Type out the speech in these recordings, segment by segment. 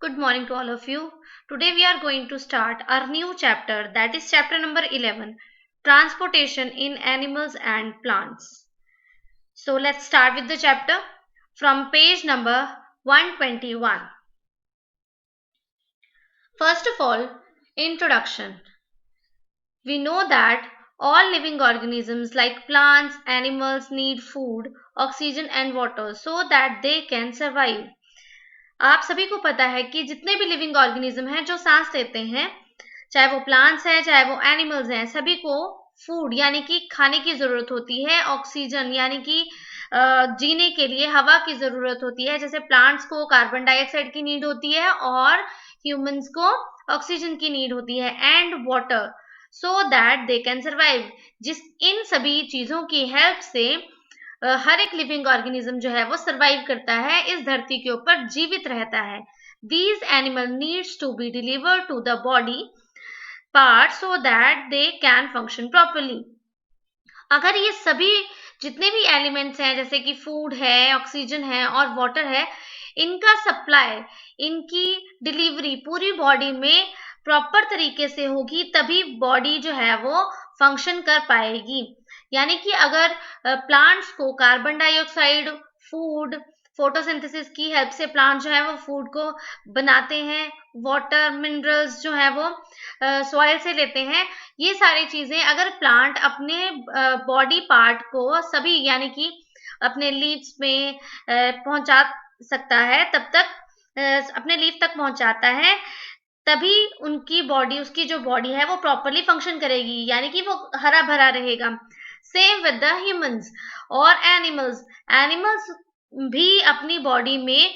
Good morning to all of you. Today we are going to start our new chapter, that is chapter number 11, Transportation in Animals and Plants. So let's start with the chapter from page number 121. First of all, introduction. We know that all living organisms like plants, animals need food, oxygen and water so that they can survive. आप सभी को पता है कि जितने भी living organism हैं जो सांस लेते हैं, चाहे वो प्लांट्स हैं चाहे वो एनिमल्स हैं, सभी को फूड यानी कि खाने की जरूरत होती है, ऑक्सीजन यानी कि जीने के लिए हवा की जरूरत होती है। जैसे प्लांट्स को कार्बन डाइऑक्साइड की नीड होती है और ह्यूमंस को ऑक्सीजन की नीड होती है, and water, so that they can survive. जिस इन सभी चीजों की हेल्प से हर एक लिविंग ऑर्गेनिज्म जो है वो सर्वाइव करता है, इस धरती के ऊपर जीवित रहता है। These animal needs to be delivered to the body parts so that they can function properly. अगर ये सभी जितने भी एलिमेंट्स हैं जैसे कि फूड है, ऑक्सीजन है और वाटर है, इनका सप्लाई, इनकी डिलीवरी पूरी बॉडी में प्रॉपर तरीके से होगी, तभी बॉडी जो है वो फंक्शन कर पाएगी। यानी कि अगर प्लांट्स को कार्बन डाइऑक्साइड, फूड, फोटोसिंथेसिस की हेल्प से प्लांट जो है वो फूड को बनाते हैं, वाटर, मिनरल्स जो है वो सॉइल से लेते हैं, ये सारी चीजें अगर प्लांट अपने बॉडी पार्ट को सभी यानी कि अपने लीव्स में पहुंचा सकता है, तब तक अपने लीफ तक पहुंचाता है, तभी उनकी बॉडी, उसकी जो बॉडी है वो प्रॉपरली फंक्शन करेगी, यानी कि वो हरा भरा रहेगा। सेम विद द ह्यूमंस और एनिमल्स। एनिमल्स भी अपनी बॉडी में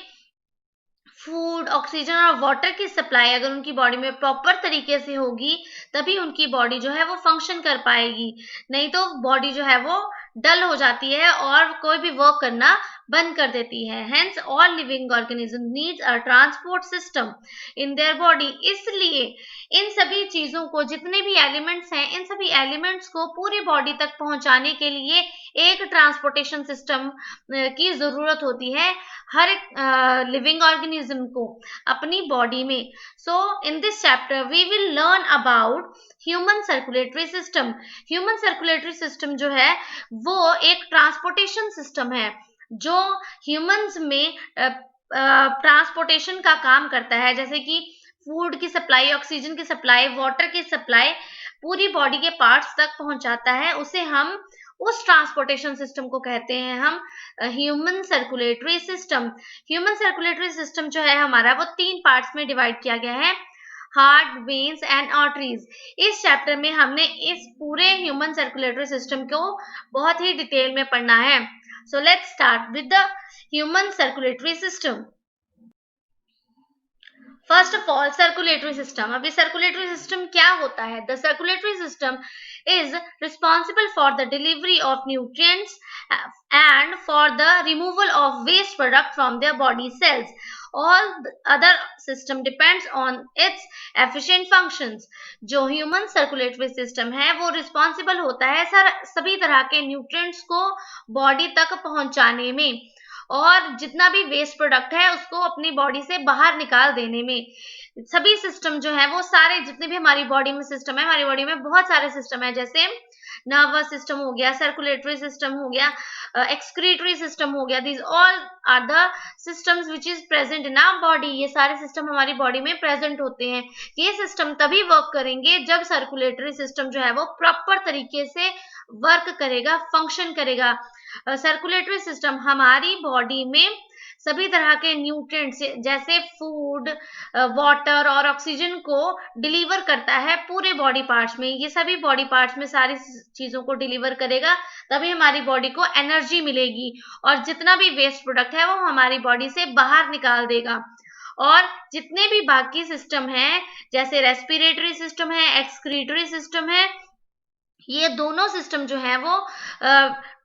फूड, ऑक्सीजन और वाटर की सप्लाई अगर उनकी बॉडी में प्रॉपर तरीके से होगी, तभी उनकी बॉडी जो है वो फंक्शन कर पाएगी। नहीं तो बॉडी जो है वो डल हो जाती है और कोई भी वर्क करना बंद कर देती है। Hence all living organism needs a transport system in their body. इसलिए इन सभी चीजों को, जितने भी एलिमेंट्स हैं, इन सभी एलिमेंट्स को पूरी बॉडी तक पहुंचाने के लिए एक ट्रांसपोर्टेशन सिस्टम की जरूरत होती है हर एक लिविंग ऑर्गेनिज्म को अपनी बॉडी में। So in this chapter we will learn about human circulatory system. Human circulatory system जो है वो एक ट्रांसपोर्टेशन सिस्टम है जो ह्यूमंस में ट्रांसपोर्टेशन का काम करता है, जैसे कि फूड की सप्लाई, ऑक्सीजन की सप्लाई, वाटर की सप्लाई पूरी बॉडी के पार्ट्स तक पहुंचाता है। उसे हम, उस ट्रांसपोर्टेशन सिस्टम को कहते हैं हम human circulatory system. Human circulatory system जो है हमारा वो 3 पार्ट्स में डिवाइड किया गया है, हार्ट, वेन्स एंड आर्टरीज। इस चैप्टर में हमने इस पूरे ह्यूमन सर्कुलेटरी सिस्टम को बहुत ही डिटेल में पढ़ना है। So let's start with the human circulatory system. First of all circulatory system. अभी सर्कुलेटरी सिस्टम क्या होता है? The circulatory system is responsible for the delivery of nutrients and for the removal of waste product from their body cells. All other system depends on its efficient functions. जो human circulatory system है वो responsible होता है सभी तरह के nutrients को body तक पहुंचाने में और जितना भी वेस्ट प्रोडक्ट है उसको अपनी बॉडी से बाहर निकाल देने में। सभी सिस्टम जो है वो सारे जितने भी हमारी बॉडी में सिस्टम है, हमारी बॉडी में बहुत सारे सिस्टम है, जैसे नर्वस सिस्टम हो गया, सर्कुलेटरी सिस्टम हो गया, एक्सक्रीटरी सिस्टम हो गया। These all are the systems which is present in our body. ये सारे सिस्टम हमारी बॉडी में प्रेजेंट होते हैं। ये सिस्टम तभी वर्क करेंगे जब सर्कुलेटरी सिस्टम जो है वो प्रॉपर तरीके से वर्क करेगा, फंक्शन करेगा। सर्कुलेटरी सिस्टम हमारी बॉडी में सभी तरह के न्यूट्रिएंट्स जैसे फूड, वाटर और ऑक्सीजन को डिलीवर करता है पूरे बॉडी पार्ट्स में। ये सभी बॉडी पार्ट्स में सारी चीजों को डिलीवर करेगा, तभी हमारी बॉडी को एनर्जी मिलेगी और जितना भी वेस्ट प्रोडक्ट है वो हमारी बॉडी से बाहर निकाल देगा। और जितने भी बाकी सिस्टम हैं, जैसे रेस्पिरेटरी सिस्टम है, एक्सक्रीटरी सिस्टम है, ये दोनों सिस्टम जो है वो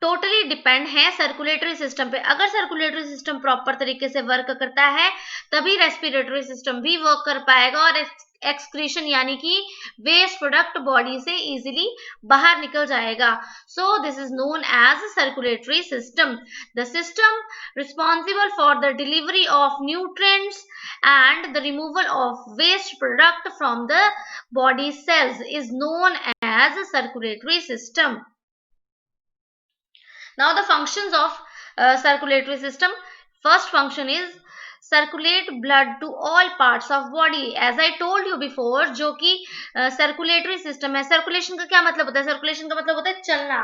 टोटली डिपेंड है सर्कुलेटरी सिस्टम पे। अगर सर्कुलेटरी सिस्टम प्रॉपर तरीके से वर्क करता है तभी रेस्पिरेटरी सिस्टम भी वर्क कर पाएगा और एक्सक्रीशन यानी कि वेस्ट प्रोडक्ट बॉडी से इजीली बाहर निकल जाएगा। So this is known as circulatory system. The system responsible for the delivery of nutrients and the removal of waste product from the body cells is known as a circulatory system. Now the functions of circulatory system. First function is circulate blood to all parts of body. As I told you before, जो कि circulatory system है। Circulation का क्या मतलब होता है? Circulation का मतलब होता है चलना,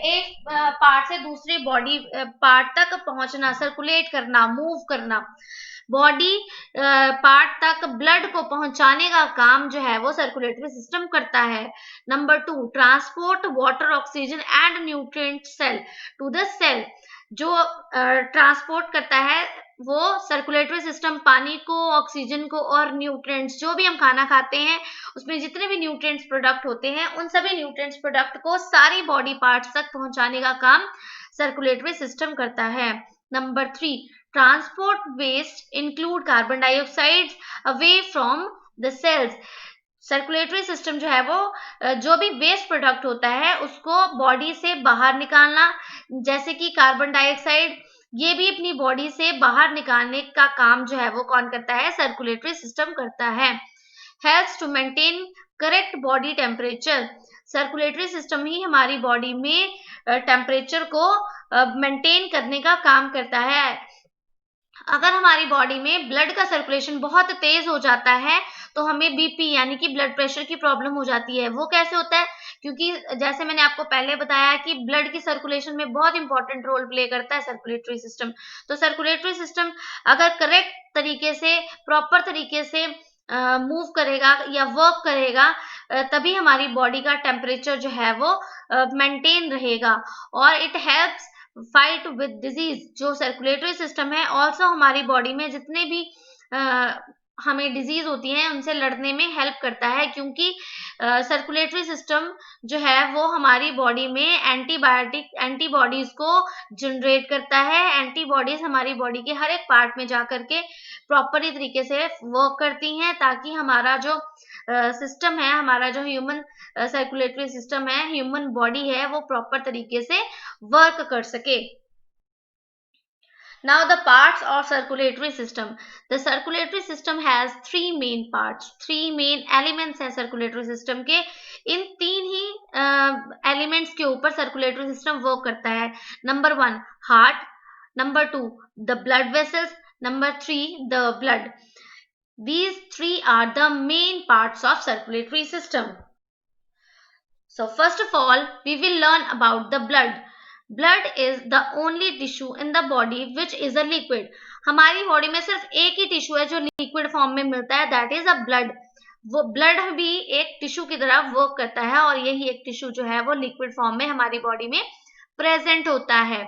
एक पार्ट से दूसरे बॉडी पार्ट तक पहुंचना, सर्कुलेट करना, मूव करना। बॉडी पार्ट तक ब्लड को पहुंचाने का काम जो है वो सर्कुलेटरी सिस्टम करता है। Number 2, transport water, oxygen and nutrient cell to the cell. जो ट्रांसपोर्ट करता है वो सर्कुलेटरी सिस्टम पानी को, ऑक्सीजन को और न्यूट्रिएंट्स, जो भी हम खाना खाते हैं उसमें जितने भी न्यूट्रिएंट्स प्रोडक्ट होते हैं उन सभी न्यूट्रिएंट्स प्रोडक्ट को सारी बॉडी पार्ट्स तक पहुंचाने का काम सर्कुलेटरी सिस्टम करता है। Number 3, transport waste include carbon dioxide away from the cells. Circulatory system जो है वो जो भी वेस्ट प्रोडक्ट होता है उसको बॉडी से बाहर निकालना, जैसे कि कार्बन डाइऑक्साइड, ये भी अपनी बॉडी से बाहर निकालने का काम जो है वो कौन करता है? सर्कुलेटरी सिस्टम करता है। Helps to maintain correct body temperature. Circulatory system ही हमारी बॉडी में टेम्परेचर को मेंटेन करने का काम करता है। अगर हमारी बॉडी में ब्लड का सर्कुलेशन बहुत तेज हो जाता है तो हमें बीपी यानी कि ब्लड प्रेशर की प्रॉब्लम हो जाती है। वो कैसे होता है? क्योंकि जैसे मैंने आपको पहले बताया कि ब्लड की सर्कुलेशन में बहुत इंपॉर्टेंट रोल प्ले करता है सर्कुलेटरी सिस्टम। तो सर्कुलेटरी सिस्टम अगर करेक्ट तरीके से, प्रॉपर तरीके से मूव करेगा या वर्क करेगा तभी हमारी बॉडी का टेम्परेचर जो है वो मेंटेन रहेगा। और it helps fight with disease. जो सर्कुलेटरी सिस्टम है ऑल्सो हमारी बॉडी में जितने भी हमें डिजीज होती हैं उनसे लड़ने में हेल्प करता है, क्योंकि सर्कुलेटरी सिस्टम जो है वो हमारी बॉडी में एंटीबॉडीज को जनरेट करता है। एंटीबॉडीज हमारी बॉडी के हर एक पार्ट में जा करके प्रॉपरली तरीके से वर्क करती हैं ताकि हमारा जो सिस्टम है, हमारा जो ह्यूमन सर्कुलेटरी सिस्टम है, ह्यूमन बॉडी है, वो प्रॉपर तरीके से वर्क कर सके। Now the parts of circulatory system. The circulatory system has three main parts, three main elements है circulatory system के। इन तीन ही एलिमेंट्स के ऊपर सर्कुलेटरी सिस्टम वर्क करता है। Number 1 heart, number 2 the blood vessels, number 3 the blood. These three are the main parts of circulatory system. So first of all, we will learn about the blood. Blood is the only tissue in the body which is a liquid. हमारी body में सिर्फ एक ही tissue है जो liquid form में मिलता है, that is a blood. वो ब्लड भी एक टिश्यू की तरह वर्क करता है और यही एक टिश्यू जो है वो लिक्विड फॉर्म में हमारी बॉडी में प्रेजेंट होता है।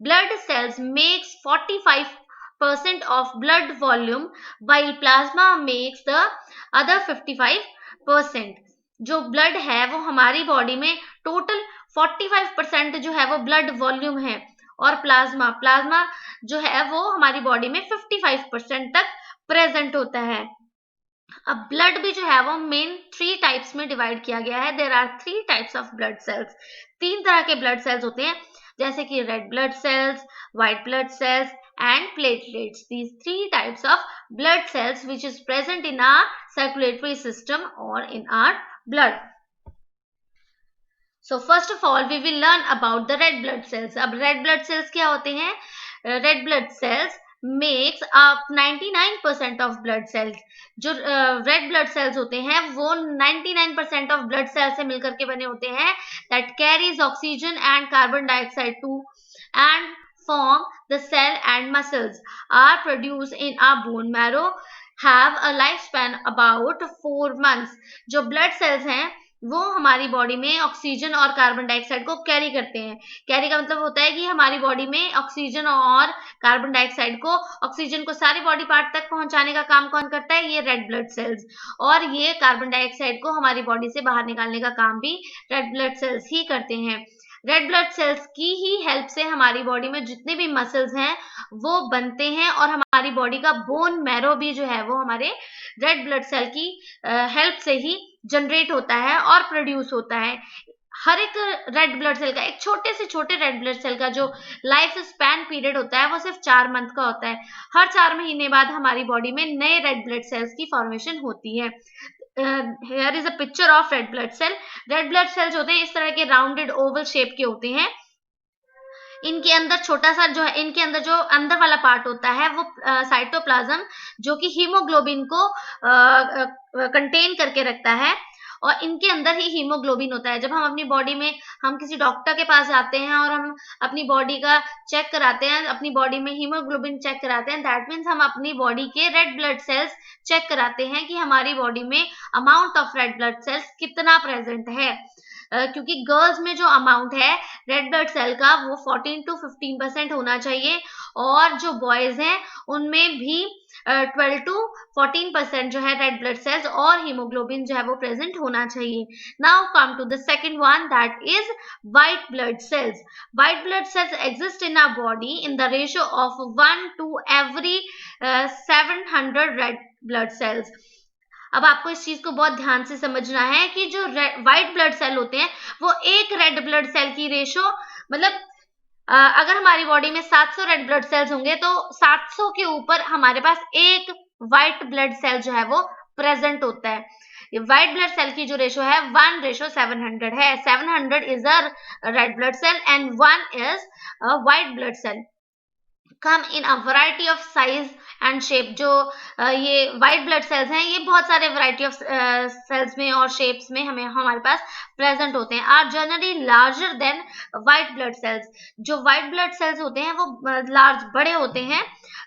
Blood cells makes 45% of blood volume while plasma makes the other 55%। जो ब्लड है वो हमारी बॉडी में टोटल 45% जो है वो ब्लड वॉल्यूम है और प्लाज्मा जो है वो हमारी बॉडी में 55% तक प्रेजेंट होता है। अब ब्लड भी जो है वो मेन 3 टाइप्स में डिवाइड किया गया है। There are 3 types of blood cells. 3 तरह के ब्लड सेल्स होते हैं, जैसे कि red blood cells, white blood cells and platelets. These 3 types of blood cells which is present in our circulatory system or in our blood. So first of all we will learn about the red blood cells. अब red blood cells क्या होते हैं? Red blood cells makes up 99% of blood cells. जो red blood cells होते हैं वो 99% of blood cells से मिलकर के बने होते हैं, that carries oxygen and carbon dioxide too and form the cell and muscles are produced in our bone marrow, have a lifespan about 4 months. जो blood cells हैं वो हमारी बॉडी में ऑक्सीजन और कार्बन डाइऑक्साइड को कैरी करते हैं। Carry का मतलब होता है कि हमारी बॉडी में ऑक्सीजन और कार्बन डाइऑक्साइड को, ऑक्सीजन को सारे बॉडी पार्ट तक पहुंचाने का काम कौन करता है? ये रेड ब्लड सेल्स। और ये कार्बन डाइऑक्साइड को हमारी बॉडी से बाहर निकालने का काम भी रेड ब्लड सेल्स ही करते हैं। रेड ब्लड सेल्स की ही हेल्प से हमारी बॉडी में जितने भी मसल्स हैं वो बनते हैं, और हमारी बॉडी का बोन मैरो भी जो है वो हमारे रेड ब्लड सेल की हेल्प से ही जनरेट होता है और प्रोड्यूस होता है। हर एक रेड ब्लड सेल का, एक छोटे से छोटे रेड ब्लड सेल का जो लाइफ स्पैन पीरियड होता है वो सिर्फ 4 मंथ का होता है। हर 4 महीने बाद हमारी बॉडी में नए रेड ब्लड सेल्स की फॉर्मेशन होती है। Here is a picture of red blood cell. Red blood cells होते हैं इस तरह के राउंडेड ओवल शेप के होते हैं। इनके अंदर छोटा सा जो है, इनके अंदर जो अंदर वाला पार्ट होता है वो साइटोप्लाज्म, जो कि हीमोग्लोबिन को कंटेन करके रखता है, और इनके अंदर ही हीमोग्लोबिन होता है। जब हम अपनी बॉडी में, हम किसी डॉक्टर के पास जाते हैं और हम अपनी बॉडी का चेक कराते हैं, अपनी बॉडी में हीमोग्लोबिन चेक कराते हैं, दैट मीन्स हम अपनी बॉडी के रेड ब्लड सेल्स चेक कराते हैं कि हमारी बॉडी में amount of red blood sales कितना प्रेजेंट है। क्योंकि गर्ल्स में जो अमाउंट है रेड ब्लड सेल का वो 14 to 15% होना चाहिए, और जो बॉयज हैं उनमें भी 12 to 14% जो है रेड ब्लड सेल्स और हीमोग्लोबिन जो है वो प्रेजेंट होना चाहिए। Now come to the second one, that is white blood cells. White blood cells exist in our body in the ratio of 1 to every 700 red blood cells. अब आपको इस चीज को बहुत ध्यान से समझना है कि जो व्हाइट ब्लड सेल होते हैं वो एक रेड ब्लड सेल की रेशो, मतलब अगर हमारी बॉडी में 700 रेड ब्लड सेल्स होंगे तो 700 के ऊपर हमारे पास एक व्हाइट ब्लड सेल जो है वो प्रेजेंट होता है। ये व्हाइट ब्लड सेल की जो रेशो है 1:700 है। 700 is a red blood cell and 1 is a white blood cell. Come in a variety of size and shape. जो ये व्हाइट ब्लड सेल्स हैं ये बहुत सारे वैरायटी ऑफ सेल्स में और शेप्स में हमारे पास प्रेजेंट होते हैं। Are generally larger than white blood cells. जो व्हाइट ब्लड सेल्स होते हैं वो लार्ज, बड़े होते हैं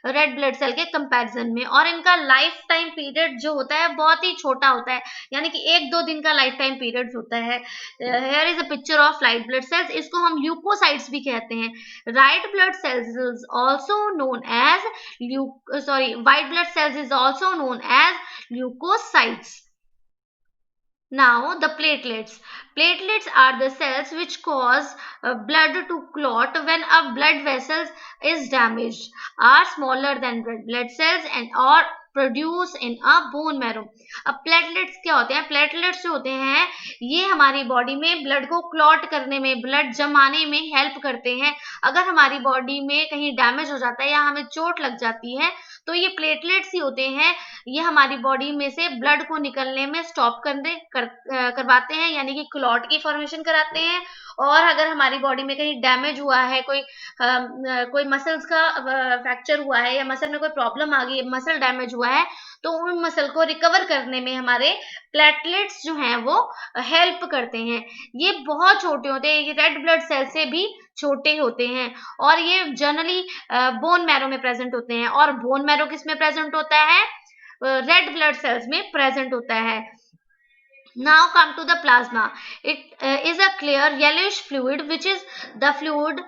रेड ब्लड सेल के कंपैरिजन में, और इनका लाइफ टाइम पीरियड जो होता है बहुत ही छोटा होता है, यानी कि 1-2 दिन का लाइफ टाइम पीरियड होता है। Here is a picture of white blood sales. इसको हम ल्यूकोसाइट्स भी कहते हैं। White blood cells is also known as white blood cells is also known as leukocytes. Now the platelets. Platelets are the cells which cause blood to clot when a blood vessel is damaged, are smaller than red blood cells and are produce in a bone marrow. अब platelets क्या होते हैं? Platelets जो होते हैं ये हमारी body में ब्लड को क्लॉट करने में, ब्लड जमाने में हेल्प करते हैं। अगर हमारी बॉडी में कहीं डैमेज हो जाता है या हमें चोट लग जाती है तो ये प्लेटलेट्स ही होते हैं, ये हमारी बॉडी में से ब्लड को निकलने में स्टॉप करवाते हैं, यानी कि क्लॉट की फॉर्मेशन कराते हैं। और अगर हमारी बॉडी में कहीं डैमेज हुआ है, कोई मसल्स का फ्रैक्चर हुआ है या मसल में कोई प्रॉब्लम आ गई है, मसल डैमेज हुआ है, तो उन मसल को रिकवर करने में हमारे प्लेटलेट्स जो हैं वो हेल्प करते हैं। ये बहुत छोटे होते हैं, ये रेड ब्लड सेल से भी छोटे होते हैं, और ये जनरली बोन मैरो में प्रेजेंट होते हैं। और बोन मैरो किस में प्रेजेंट होता है? रेड ब्लड सेल्स में प्रेजेंट होता है। Now come to the plasma. It is a clear yellowish fluid, which is the fluid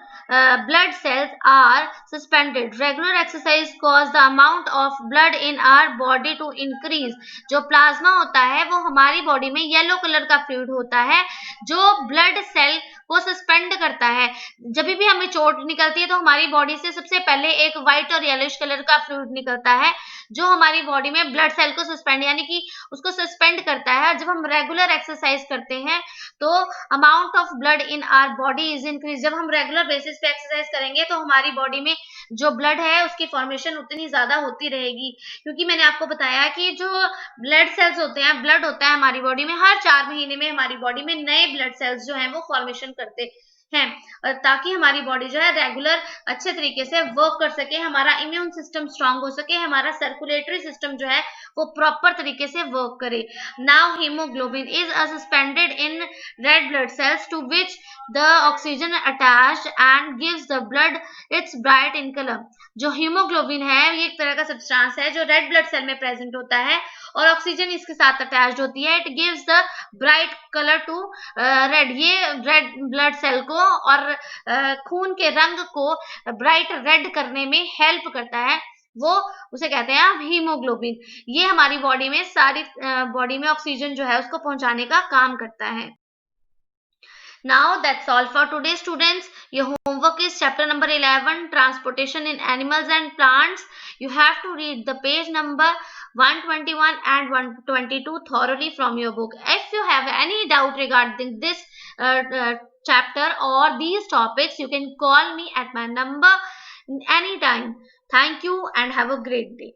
blood cells are suspended. Regular exercise cause the amount of blood in our body to increase. जो plasma होता है वो हमारी body में yellow colour का fluid होता है जो ब्लड सेल को सस्पेंड करता है। जब भी हमें चोट निकलती है तो हमारी बॉडी से सबसे पहले एक व्हाइट और येलोइश कलर का फ्लूइड निकलता है जो हमारी बॉडी में ब्लड सेल को सस्पेंड, यानी कि उसको सस्पेंड करता है। जब हम रेगुलर एक्सरसाइज करते हैं तो amount of blood in our body is increase. जब हम रेगुलर बेसिस पे एक्सरसाइज करेंगे तो हमारी बॉडी में जो ब्लड है उसकी फॉर्मेशन उतनी ज्यादा होती रहेगी, क्योंकि मैंने आपको बताया कि जो ब्लड सेल्स होते हैं, ब्लड होता है हमारी बॉडी में, हर 4 महीने में हमारी बॉडी में नए ब्लड सेल्स जो हैं वो फॉर्मेशन करते हैं, ताकि हमारी बॉडी जो है रेगुलर अच्छे तरीके से वर्क कर सके, हमारा इम्यून सिस्टम स्ट्रांग हो सके, हमारा सर्कुलेटरी सिस्टम जो है वो प्रॉपर तरीके से वर्क करे। Now haemoglobin is suspended in red blood cells to which the oxygen attached and gives the blood its bright in colour. जो हीमोग्लोबिन है ये एक तरह का सब्सटेंस है जो रेड ब्लड सेल में प्रेजेंट होता है और ऑक्सीजन इसके साथ अटैच्ड होती है। It gives the bright colour to red, ये रेड ब्लड सेल को और खून के रंग को ब्राइट रेड करने में हेल्प करता है, वो उसे कहते हैं हम हीमोग्लोबिन। ये हमारी बॉडी में सारी बॉडी में ऑक्सीजन जो है उसको पहुंचाने का काम करता है। Now that's all for today, students. Your homework is chapter number 11, transportation in animals and plants. You have to read the page number 121 and 122 thoroughly from your book. If you have any doubt regarding this chapter or these topics, you can call me at my number anytime. Thank you and have a great day.